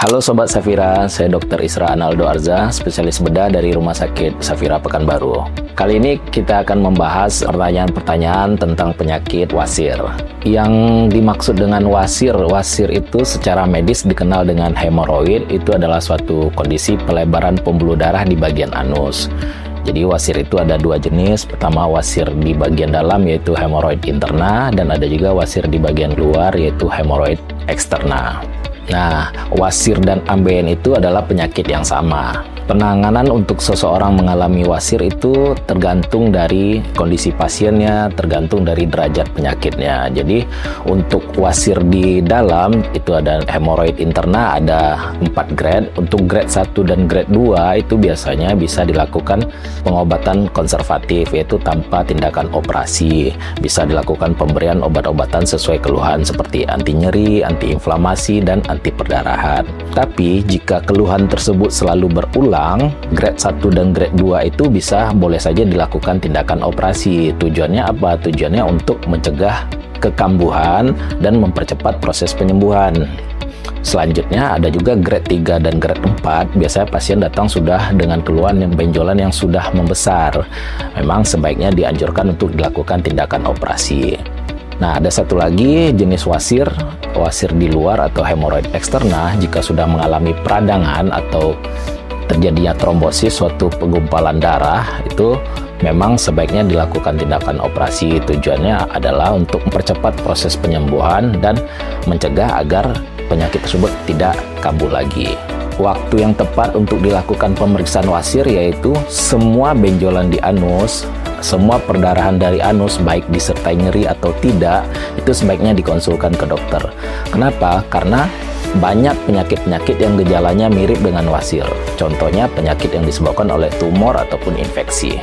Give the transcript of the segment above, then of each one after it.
Halo Sobat Safira, saya Dr. Isra Analdo Arza, spesialis bedah dari Rumah Sakit Safira Pekanbaru. Kali ini kita akan membahas pertanyaan-pertanyaan tentang penyakit wasir. Yang dimaksud dengan wasir itu secara medis dikenal dengan hemoroid, itu adalah suatu kondisi pelebaran pembuluh darah di bagian anus. Jadi wasir itu ada dua jenis. Pertama wasir di bagian dalam yaitu hemoroid interna, dan ada juga wasir di bagian luar yaitu hemoroid eksterna. Nah, wasir dan ambeien itu adalah penyakit yang sama. Penanganan untuk seseorang mengalami wasir itu tergantung dari kondisi pasiennya, tergantung dari derajat penyakitnya. Jadi untuk wasir di dalam itu ada hemoroid interna, ada 4 grade. Untuk grade 1 dan grade 2 itu biasanya bisa dilakukan pengobatan konservatif, yaitu tanpa tindakan operasi. Bisa dilakukan pemberian obat-obatan sesuai keluhan seperti anti nyeri, anti inflamasi, dan anti perdarahan. Tapi jika keluhan tersebut selalu berulang, grade 1 dan grade 2 itu boleh saja dilakukan tindakan operasi. Tujuannya apa? Tujuannya untuk mencegah kekambuhan dan mempercepat proses penyembuhan. Selanjutnya ada juga grade 3 dan grade 4. Biasanya pasien datang sudah dengan keluhan yang benjolan yang sudah membesar. Memang sebaiknya dianjurkan untuk dilakukan tindakan operasi. Nah, ada satu lagi jenis wasir di luar atau hemoroid eksterna. Jika sudah mengalami peradangan atau terjadinya trombosis, suatu penggumpalan darah, itu memang sebaiknya dilakukan tindakan operasi. Tujuannya adalah untuk mempercepat proses penyembuhan dan mencegah agar penyakit tersebut tidak kambuh lagi. Waktu yang tepat untuk dilakukan pemeriksaan wasir yaitu semua benjolan di anus, semua perdarahan dari anus, baik disertai nyeri atau tidak, itu sebaiknya dikonsulkan ke dokter. Kenapa? Karena banyak penyakit-penyakit yang gejalanya mirip dengan wasir. Contohnya penyakit yang disebabkan oleh tumor ataupun infeksi.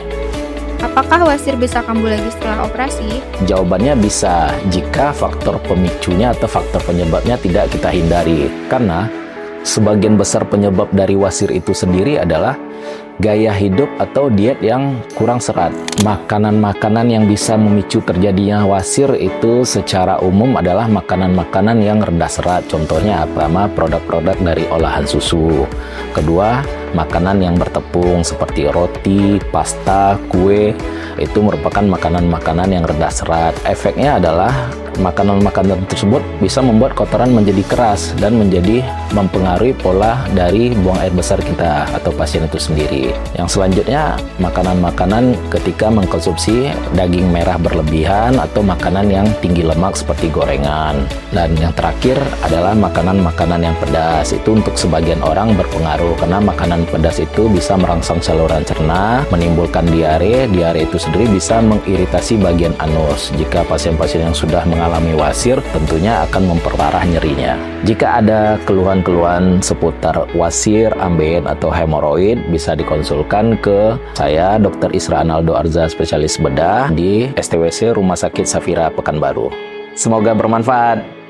Apakah wasir bisa kambuh lagi setelah operasi? Jawabannya bisa, jika faktor pemicunya atau faktor penyebabnya tidak kita hindari. Karena sebagian besar penyebab dari wasir itu sendiri adalah gaya hidup atau diet yang kurang serat. Makanan-makanan yang bisa memicu terjadinya wasir itu secara umum adalah makanan-makanan yang rendah serat. Contohnya apa? Produk-produk dari olahan susu. Kedua, makanan yang bertepung seperti roti, pasta, kue, itu merupakan makanan-makanan yang rendah serat. Efeknya adalah makanan-makanan tersebut bisa membuat kotoran menjadi keras dan menjadi mempengaruhi pola dari buang air besar kita atau pasien itu sendiri. Yang selanjutnya, makanan-makanan ketika mengkonsumsi daging merah berlebihan atau makanan yang tinggi lemak seperti gorengan. Dan yang terakhir adalah makanan-makanan yang pedas. Itu untuk sebagian orang berpengaruh karena makanan pedas itu bisa merangsang saluran cerna, menimbulkan diare. Diare itu sendiri bisa mengiritasi bagian anus. Jika pasien-pasien yang sudah mengalami wasir, tentunya akan memperparah nyerinya. Jika ada keluhan-keluhan seputar wasir, ambeien, atau hemoroid, bisa dikonsulkan ke saya, Dr. Isra Analdo Arza, spesialis bedah di STWC Rumah Sakit Safira Pekanbaru. Semoga bermanfaat.